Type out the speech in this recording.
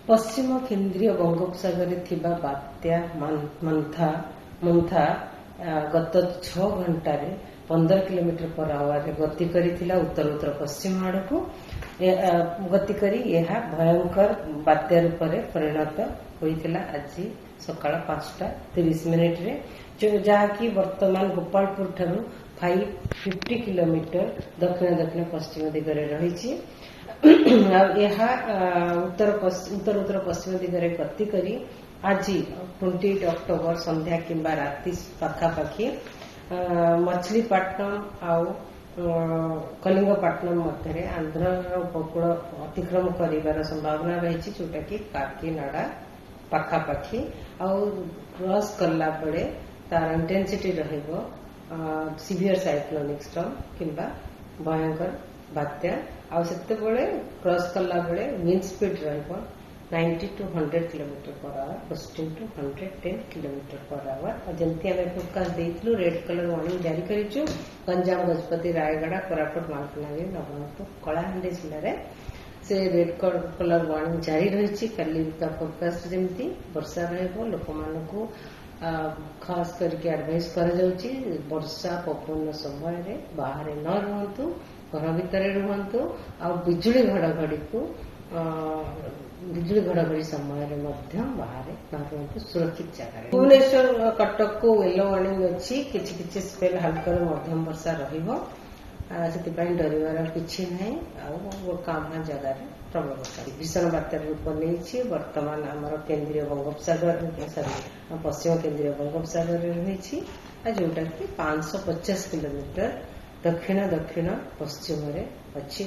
पश्चिम केन्द्रीय बंगोपसागर थिबा बात्या मंथा गत 6 घंटे 15 किलोमीटर पर आवर गति करिथिला उत्तर उत्तर पश्चिम आड़कू गति करी यह भयंकर बात्या रूप में परिणत होइथिला आज सकाळ 5:30 रे जहाँकि वर्तमान गोपालपुर ठारू 550 किलोमीटर दक्षिण दक्षिण पश्चिम दिगरे रही उत्तर उत्तर पश्चिम दिगरे गति करी आज 28 अक्टोबर संध्या किंबा राति पाखापाखि मछलीपट्टनम आउ कलिंगपट्टनम मध्य आंध्र उपकूल अतिक्रम कर संभावना रही जोटा कि काकीनाडा पाखापाखि आउ क्रॉस कला बेले तार इंटेंसिटी रहिबो सिवियर साइक्लोनिक स्टॉर्म किंबा भयंकर बात्या आउ सेते बेले क्रॉस कला बेले विंड स्पीड रहिबो 90 to 100 kilometre per hour gusting to 110 kilometre per hour जमती आम फोरकास्ट देइथिलु रेड कलर वार्निंग जारी करिछु गंजाम गजपति रायगढ़ कोरापुट मालकानगिरी नवरंगपुर कलाहांडी जिले में से रेड कलर वार्निंग जारी रही काली का फोरकास्ट जमती वर्षा रहिबो लोक मानकू खास करके एडवाइस कर जाउची वर्षा पवन समय रे बाहर न रहंतु घर भितर रहंतु आ बिजुली घड़घड़ी को बिजुली घड़घड़ी समय बाहर न सुरक्षित जगह भुवनेश्वर कटक को येलो वार्निंग अच्छी किछि स्पेल हल्का मध्यम वर्षा रहिबो से डरवार किछि नहीं कामा जगह प्रबल वर्षा भीषण बात्या रूप नहीं वर्तमान आमर केन्द्रीय बंगोपसागर पश्चिम केन्द्रीय बंगोपसागर रही जोटा कि 550 किलोमीटर दक्षिण दक्षिण पश्चिम अच्छी।